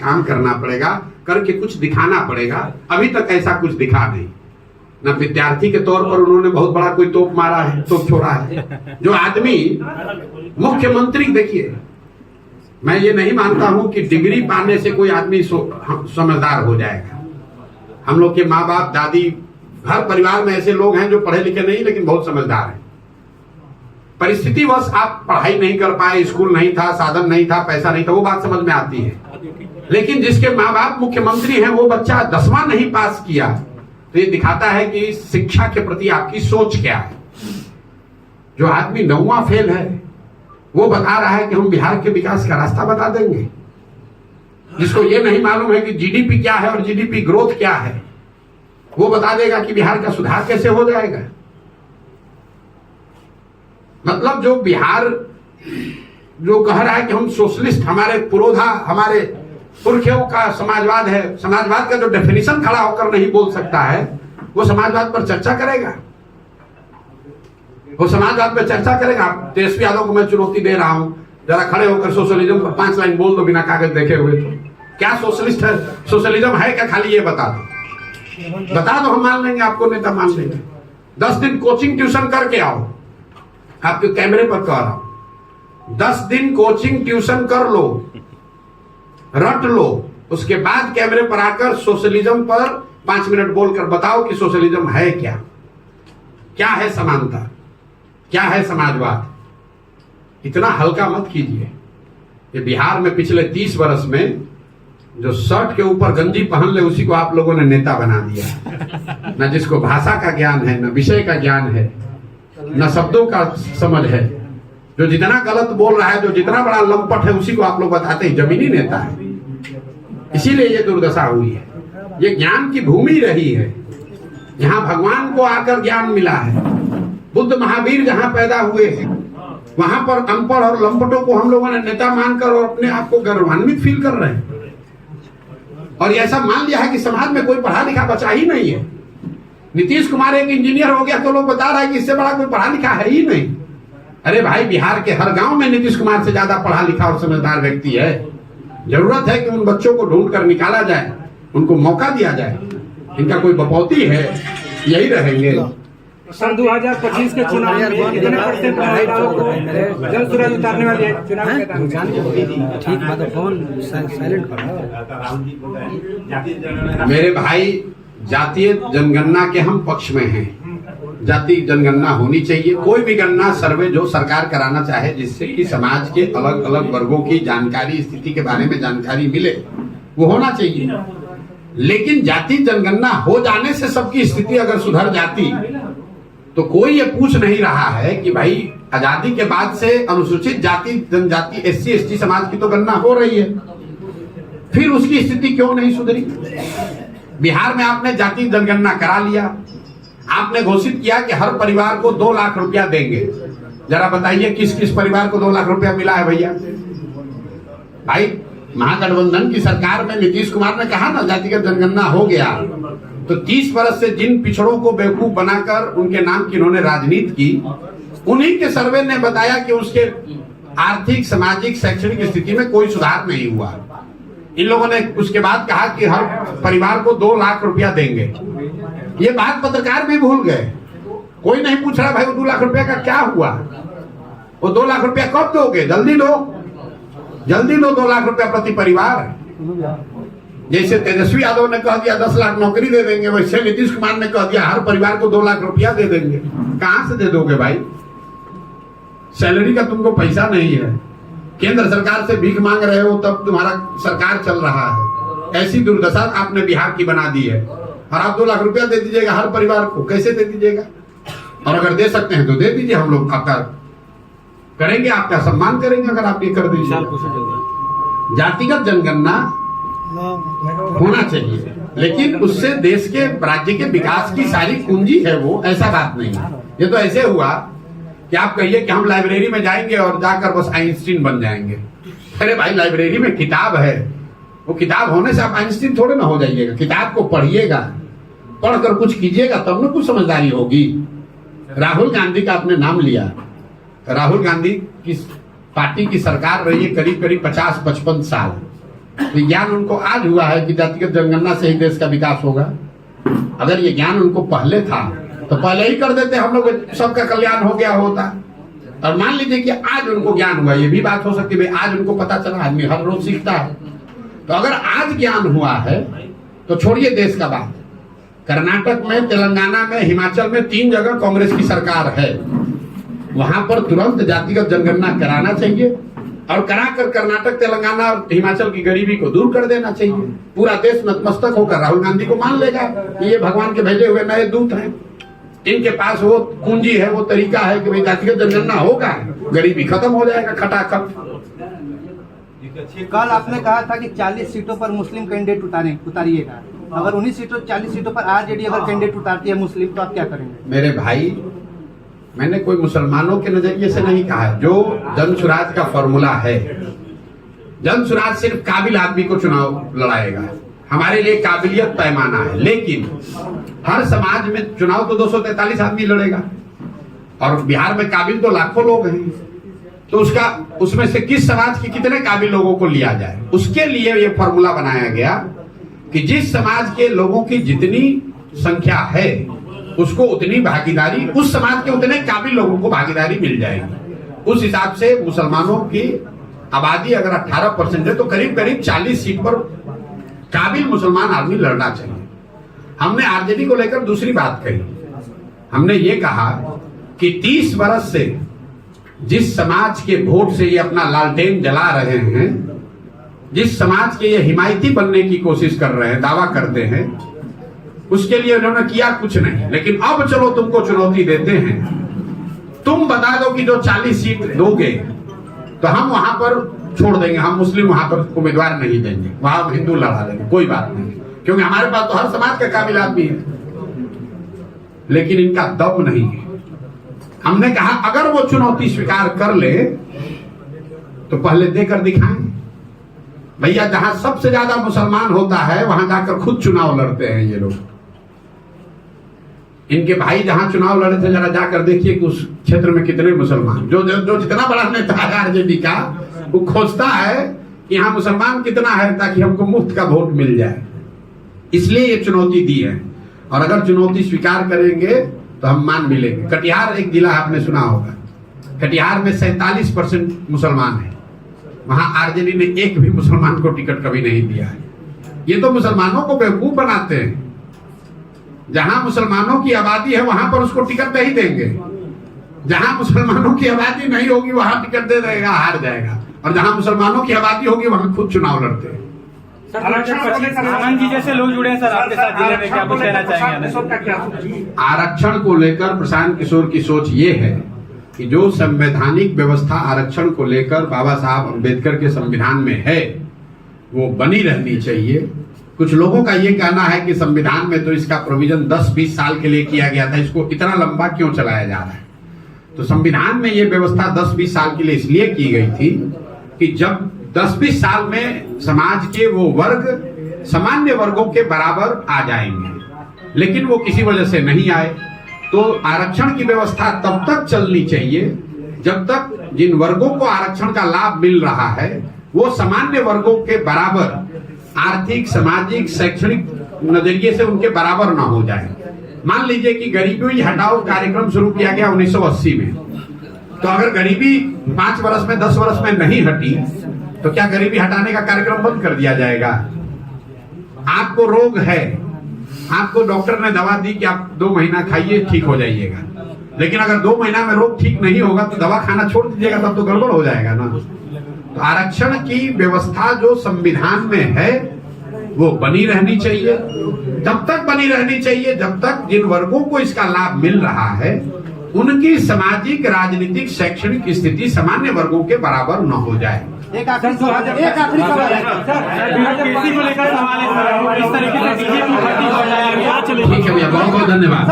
काम करना पड़ेगा, करके कुछ दिखाना पड़ेगा। अभी तक ऐसा कुछ दिखा नहीं। न विद्यार्थी के तौर पर उन्होंने बहुत बड़ा कोई तोप मारा है, तोप छोड़ा है। जो आदमी मुख्यमंत्री, देखिए मैं ये नहीं मानता हूं कि डिग्री पाने से कोई आदमी समझदार हो जाएगा। हम लोग के माँ बाप, दादी, हर परिवार में ऐसे लोग हैं जो पढ़े लिखे नहीं लेकिन बहुत समझदार हैं। परिस्थितिवश आप पढ़ाई नहीं कर पाए, स्कूल नहीं था, साधन नहीं था, पैसा नहीं था, वो बात समझ में आती है। लेकिन जिसके माँ बाप मुख्यमंत्री हैं, वो बच्चा 10वां नहीं पास किया, तो ये दिखाता है कि शिक्षा के प्रति आपकी सोच क्या है। जो आदमी 9वां फेल है, वो बता रहा है कि हम बिहार के विकास का रास्ता बता देंगे। जिसको ये नहीं मालूम है कि जीडीपी क्या है और जीडीपी ग्रोथ क्या है, वो बता देगा कि बिहार का सुधार कैसे हो जाएगा। मतलब जो बिहार जो कह रहा है कि हम सोशलिस्ट, हमारे पुरोधा, हमारे पुरखों का समाजवाद है, समाजवाद का जो डेफिनेशन खड़ा होकर नहीं बोल सकता है, वो समाजवाद पर चर्चा करेगा। वो समाजवाद पर चर्चा करेगा। तेजस्वी यादव को मैं चुनौती दे रहा हूं, जरा खड़े होकर सोशलिज्म पर 5 लाइन बोल दो बिना कागज देखे हुए। तो क्या सोशलिस्ट है, सोशलिज्म है क्या, खाली ये बता दो, बता दो, हम मान लेंगे, आपको नेता मान लेंगे। 10 दिन कोचिंग ट्यूशन करके आओ, आपके कैमरे पर कह रहा हूं। 10 दिन कोचिंग ट्यूशन कर लो, रट लो, उसके बाद कैमरे पर आकर सोशलिज्म पर 5 मिनट बोलकर बताओ कि सोशलिज्म है क्या, क्या है समानता, क्या है समाजवाद। इतना हल्का मत कीजिए। ये बिहार में पिछले 30 वर्ष में जो शर्ट के ऊपर गंजी पहन ले, उसी को आप लोगों ने नेता बना दिया। न जिसको भाषा का ज्ञान है, न विषय का ज्ञान है, न शब्दों का समझ है। जो जितना गलत बोल रहा है, जो जितना बड़ा लंपट है, उसी को आप लोग बताते हैं जमीनी नेता है। इसीलिए ये दुर्दशा हुई है। ये ज्ञान की भूमि रही है, यहाँ भगवान को आकर ज्ञान मिला है। बुद्ध महावीर जहाँ पैदा हुए हैं, वहां पर अनपढ़ और लंपटों को हम लोगों ने नेता मानकर और अपने आप को गौरवान्वित फील कर रहे हैं। और ऐसा मान लिया है कि समाज में कोई पढ़ा लिखा बचा ही नहीं है। नीतीश कुमार एक इंजीनियर हो गया तो लोग बता रहा है कि इससे बड़ा कोई पढ़ा लिखा है ही नहीं। अरे भाई, बिहार के हर गांव में नीतीश कुमार से ज्यादा पढ़ा लिखा और समझदार व्यक्ति है। जरूरत है कि उन बच्चों को ढूंढ कर निकाला जाए, उनको मौका दिया जाए। इनका कोई बपौती है, यही रहेंगे। सन 2025 के चुनाव में कितने परसेंट मतदाताओं को जल सूरज उतारने वाले हैं? चुनाव के ठीक बात, फोन साइलेंट करो। मेरे भाई, जातीय जनगणना के हम पक्ष में हैं। जाति जनगणना होनी चाहिए। कोई भी गणना, सर्वे जो सरकार कराना चाहे, जिससे कि समाज के अलग अलग वर्गों की जानकारी, स्थिति के बारे में जानकारी मिले, वो होना चाहिए। लेकिन जाति जनगणना हो जाने से सबकी स्थिति अगर सुधर जाती, तो कोई ये पूछ नहीं रहा है कि भाई आजादी के बाद से अनुसूचित जाति, जनजाति, SC ST समाज की तो गणना हो रही है, फिर उसकी स्थिति क्यों नहीं सुधरी? बिहार में आपने जाति जनगणना करा लिया, आपने घोषित किया कि हर परिवार को 2 लाख रुपया देंगे। जरा बताइए किस किस परिवार को 2 लाख रुपया मिला है भैया? भाई, महागठबंधन की सरकार में नीतीश कुमार ने कहा ना जातिगत जनगणना हो गया, तो 30 वर्ष से जिन पिछड़ों को बेवकूफ बनाकर उनके नाम की इन्होंने राजनीति की, उन्हीं के सर्वे ने बताया कि उसके आर्थिक, सामाजिक, शैक्षणिक स्थिति में कोई सुधार नहीं हुआ। इन लोगों ने उसके बाद कहा कि हर परिवार को 2 लाख रुपया देंगे। ये बात पत्रकार भी भूल गए। कोई नहीं पूछ रहा भाई वो 2 लाख रुपया का क्या हुआ, वो 2 लाख रुपया कब दोगे? जल्दी दो, जल्दी दो 2 लाख रुपया प्रति परिवार। जैसे तेजस्वी यादव ने कह दिया 10 लाख नौकरी दे देंगे, वैसे नीतीश कुमार ने कह दिया हर परिवार को 2 लाख रुपया दे देंगे। कहां से दे दोगे भाई? सैलरी का तुमको पैसा नहीं है, केंद्र सरकार से भीख मांग रहे हो, तब तुम्हारा सरकार चल रहा है। ऐसी दुर्दशा आपने बिहार की बना दी है। और आप 2 लाख रुपया दे दीजिएगा हर परिवार को, कैसे दे दीजिएगा? और अगर दे सकते हैं तो दे दीजिए, हम लोग आपका करेंगे, आपका सम्मान करेंगे अगर आप ये कर दीजिए। जातिगत जनगणना होना चाहिए, लेकिन उससे देश के, राज्य के विकास की सारी कुंजी है वो, ऐसा बात नहीं। ये तो ऐसे हुआ कि आप कहिए कि हम लाइब्रेरी में जाएंगे और जाकर बस आइंस्टीन बन जाएंगे। अरे भाई, लाइब्रेरी में किताब है, वो किताब होने से आप आइंस्टीन थोड़े ना हो जाइएगा। किताब को पढ़िएगा, पढ़कर कुछ कीजिएगा, तब ना कुछ समझदारी होगी। राहुल गांधी का आपने नाम लिया, राहुल गांधी की पार्टी की सरकार रही है करीब करीब 50-55 साल। ज्ञान उनको आज हुआ है कि जातिगत जनगणना से ही देश का विकास होगा। अगर ये ज्ञान उनको पहले था तो पहले ही कर देते, हम लोग सबका कल्याण हो गया होता। और मान लीजिए कि आज उनको ज्ञान हुआ, ये भी बात हो सकती है भाई आज उनको पता चला, आदमी हर रोज सीखता है। तो अगर आज ज्ञान हुआ है तो छोड़िए देश का बात, कर्नाटक में, तेलंगाना में, हिमाचल में 3 जगह कांग्रेस की सरकार है, वहां पर तुरंत जातिगत जनगणना कराना चाहिए और कराकर कर्नाटक, तेलंगाना और हिमाचल की गरीबी को दूर कर देना चाहिए। पूरा देश नतमस्तक होकर राहुल गांधी को मान लेगा कि ये भगवान के भेजे हुए नए दूत हैं, इनके पास वो पूंजी है, वो तरीका है कि भाई जातिगत जनगणना होगा, गरीबी खत्म हो जाएगा खटाखट। कल आपने कहा था कि 40 सीटों पर मुस्लिम कैंडिडेट उतारिएगा, अगर 19 सीटों 40 सीटों पर आरजेडी अगर कैंडिडेट उतारती है मुस्लिम, तो आप क्या करेंगे? मेरे भाई, मैंने कोई मुसलमानों के नजरिए से नहीं कहा है। जो जन सुराज का फॉर्मूला है, जन सुराज सिर्फ काबिल आदमी को चुनाव लड़ाएगा, हमारे लिए काबिलियत पैमाना है। लेकिन हर समाज में चुनाव तो 243 आदमी लड़ेगा और बिहार में काबिल तो लाखों लोग हैं, तो उसमें से किस समाज के कितने काबिल लोगों को लिया जाए, उसके लिए ये फॉर्मूला बनाया गया कि जिस समाज के लोगों की जितनी संख्या है उसको उतनी भागीदारी, उस समाज के उतने काबिल लोगों को भागीदारी मिल जाएगी। उस हिसाब से मुसलमानों की आबादी अगर 18% है तो करीब करीब 40 सीट पर काबिल मुसलमान आदमी लड़ना चाहिए। हमने आरजेडी को लेकर दूसरी बात कही, हमने ये कहा कि 30 वर्ष से जिस समाज के वोट से ये अपना लालटेन जला रहे हैं, जिस समाज के ये हिमायती बनने की कोशिश कर रहे हैं, दावा करते हैं, उसके लिए उन्होंने किया कुछ नहीं। लेकिन अब चलो तुमको चुनौती देते हैं, तुम बता दो कि जो 40 सीट दोगे तो हम वहां पर छोड़ देंगे, हम मुस्लिम वहां पर उम्मीदवार नहीं देंगे, वहां हम हिंदू लड़ा देंगे, कोई बात नहीं, क्योंकि हमारे पास तो हर समाज का काबिल आदमी है। लेकिन इनका दम नहीं है। हमने कहा अगर वो चुनौती स्वीकार कर ले तो पहले देकर दिखाएं। भैया, जहां सबसे ज्यादा मुसलमान होता है वहां जाकर खुद चुनाव लड़ते हैं ये लोग। इनके भाई जहां चुनाव लड़े थे, जरा जाकर देखिए कि उस क्षेत्र में कितने मुसलमान, जो जितना बड़ा नेता है आरजेडी का, वो खोजता है कि यहाँ मुसलमान कितना है ताकि हमको मुफ्त का वोट मिल जाए। इसलिए ये चुनौती दी है और अगर चुनौती स्वीकार करेंगे तो हम मान भी लेंगे। कटिहार एक जिला आपने सुना होगा, कटिहार में 47% मुसलमान है, वहां आरजेडी ने एक भी मुसलमान को टिकट कभी नहीं दिया है। ये तो मुसलमानों को बेवकूफ बनाते हैं। जहां मुसलमानों की आबादी है वहां पर उसको टिकट नहीं देंगे, जहां मुसलमानों की आबादी नहीं होगी वहां टिकट दे देगा, हार जाएगा, और जहां मुसलमानों की आबादी होगी वहां खुद चुनाव लड़ते हैं। आनंद जी जैसे लोग जुड़े हैं सर आपके साथ जिले में, क्या कुछ कहना चाहेंगे? आरक्षण को लेकर प्रशांत किशोर की सोच ये है कि जो संवैधानिक व्यवस्था आरक्षण को लेकर बाबा साहब अम्बेडकर के संविधान में है वो बनी रहनी चाहिए। कुछ लोगों का ये कहना है कि संविधान में तो इसका प्रोविजन 10-20 साल के लिए किया गया था, इसको इतना लंबा क्यों चलाया जा रहा है? तो संविधान में ये व्यवस्था 10-20 साल के लिए इसलिए की गई थी कि जब 10-20 साल में समाज के वो वर्ग सामान्य वर्गों के बराबर आ जाएंगे, लेकिन वो किसी वजह से नहीं आए। तो आरक्षण की व्यवस्था तब तक चलनी चाहिए जब तक जिन वर्गों को आरक्षण का लाभ मिल रहा है वो सामान्य वर्गों के बराबर आर्थिक, सामाजिक, शैक्षणिक नजरिए से उनके बराबर ना हो जाए। मान लीजिए कि गरीबी हटाओ कार्यक्रम शुरू किया गया 1980 में, तो अगर गरीबी 5 वर्ष में 10 वर्ष में नहीं हटी तो क्या गरीबी हटाने का कार्यक्रम बंद कर दिया जाएगा? आपको रोग है, आपको डॉक्टर ने दवा दी कि आप 2 महीना खाइए ठीक हो जाइएगा, लेकिन अगर 2 महीना में रोग ठीक नहीं होगा तो दवा खाना छोड़ दीजिएगा, तब तो गड़बड़ हो जाएगा ना। तो आरक्षण की व्यवस्था जो संविधान में है वो बनी रहनी चाहिए, जब तक बनी रहनी चाहिए जब तक जिन वर्गों को इसका लाभ मिल रहा है उनकी सामाजिक, राजनीतिक, शैक्षणिक स्थिति सामान्य वर्गों के बराबर न हो जाए। एक आखिरी सवाल है किसी को लेकर सवाल है सर, इस तरीके से बीजेपी भर्ती हो जाएगा। ठीक है भैया, बहुत बहुत धन्यवाद।